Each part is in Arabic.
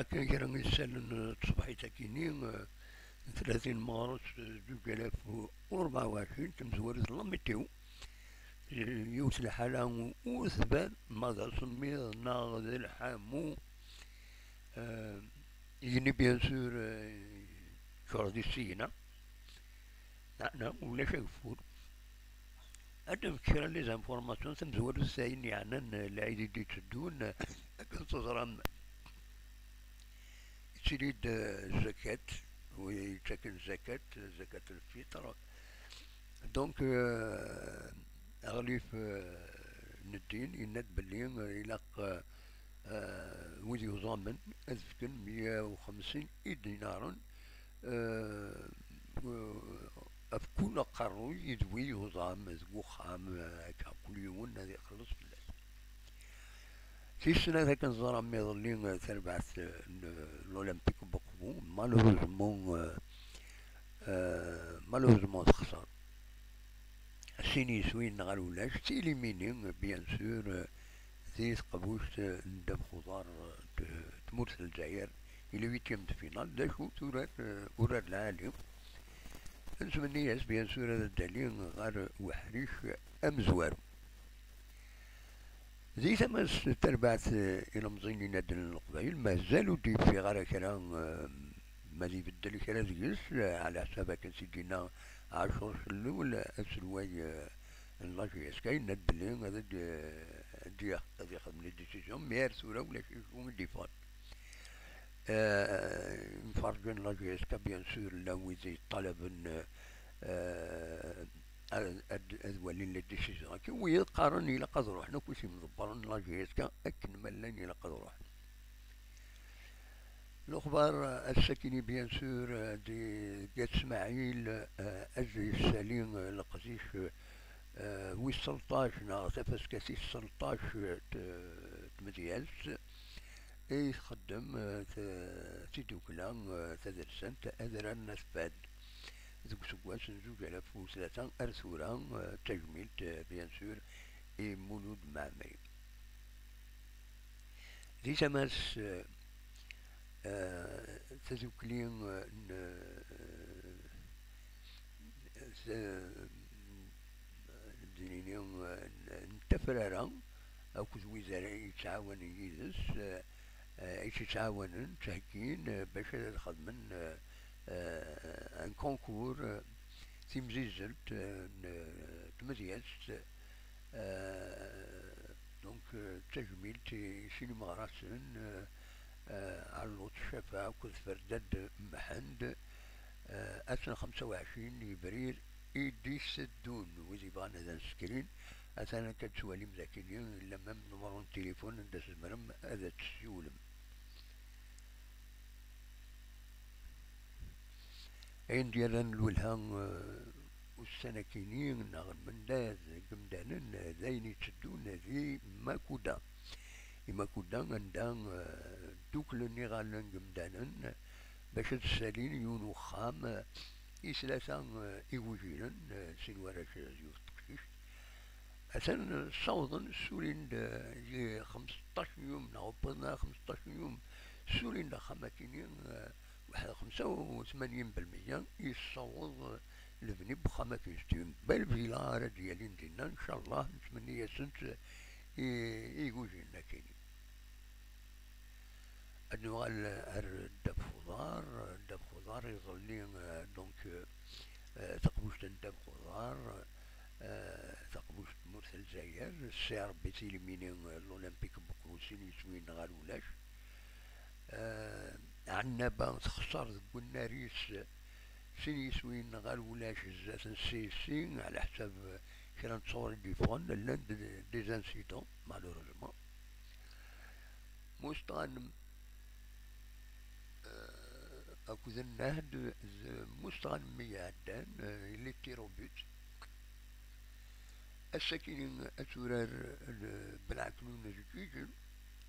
كان كرا نسال تصبحي كيني 30 مارس 2024 تمزور ظلام ميتيو يوت الحالة وثبان ماذا سمي ناغ ذي الحامو يني بيان سور شوردي سينا نعم ولا شايفور أدم كرا لي زانفورماسيون تمزور الساين يعني العيد دي تدون كنت تريد زكاة ويتسكن زكاة الفطر دونك أغليف ندين يند بلين إلاق ويدي ضامن أذكن 150 دينار أفكون قرو يدوي وضام ذو خام كل يوم هذا يخلص بالله في السنة ذاك نزار مي ظلين تربعت الأولمبيك بقبو مالوزمون تخسر سيني سوين غير ولاش تيليميني بيان سور زيت قبوش ندب خضار تموت الجزائر إلى ويتيام دو فينال دا شو تورات ورات العالم نسمني ياس بيان سور هذا الدليل غير وحريش أمزوار زي تماس تربعت إلى مزيني نادل القبائل مازالوا دي في غير كلام ما دي بدل كلام زيس على حسابك سيدينا عشر شلو ولا أسلوي اللاجي اسكاين ندلين هذا دي ياخذ من الديسيجن مير سورة ولا شي شو من ديفان مفرجين لاجي اسكا بيان سور لو زي طلب أذولين للديسيجن كي ويقارن إلى قد روحنا كل شيء مضبرن لاجي اسكا أكن ملان إلى قد روحنا الأخبار السكني بيان سور دي جات اسماعيل أجي السليم لقزيش وي 16 نا تفاس كاسي 16 تمديالس اي خدم تيدوكلا تدرسن تأذرا نسباد ذوك سواس نزوج على فوسلة أرثورا تجميل بيان سور اي مولود معمري دي تماس تذوكلين دينينيون نتفرارا أو كز وزراء يتعاون يجلس إيش يتعاونن تهكين باش خدمن ان كونكور تيمزيزلت تمزياس دونك تجميل تيشيني مغراسن على اللوط شفا كز فرداد محند أثناء 25 إبريل إيدي سدون وزي بغانا هذا نسكرين أثناء كتسوالي مذاكرين لما من نمرون التليفون ندس المرم هذا تسيولم عين ديالان الولهان والسنكينين نغن من داز قمدانن ذاين يتسدون ذي ماكودا ماكودا عندان دوكلني غالن قمدانن باش تسالين يونو خام إسلاسان إيوجينا سنوارا زيوت تكشيش أثن صوضن سورين دا 15 يوم نعبرنا 15 يوم سورين دا خماتينين واحد 85% يصوض لبني بخماتين ستيون بالفيلا ديالين دينا إن شاء الله نتمنى سنت إيوجينا كيني أنواع الدب خضار يظلين دونك تقبوش تندب خضار تقبوش مرسل زاير السعر بيتيلي مينين الأولمبيك بكروسين يسوين غال ولاش عنابا تخسر قلنا ريس سين يسوين غال ولاش زات السيسين على حساب كان تصور ديفون لان ديزانسيدون مالوريزمون مستغنم أكوذ النهد مستغن ميادان اللي تيروبيت الساكنين أسورار بالعكنون الجيجن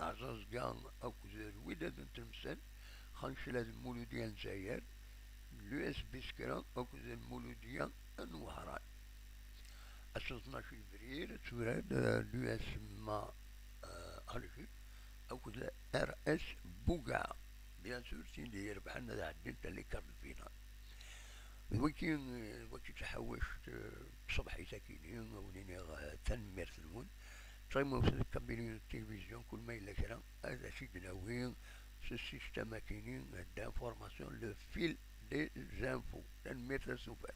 أعزاز قان أكوذ الوداد تمثال خانشلات المولوديان زاير لو اس بسكران أكوذ المولوديان النوهران 12 فبراير أسورار لو اس ما ألجي أكوذ ار اس بوغا بيان سور تندير بحالنا ذا عدنت اللي كان فينا وكي تحوشت بصبحي ساكنين ونيني تنمير ثلمون تايمو كابينين التلفزيون كل ما إلا كرا هذا شي دناوين سي سيستم كاينين دانفورماسيون لو فيل دي زانفو تنمير تسوفات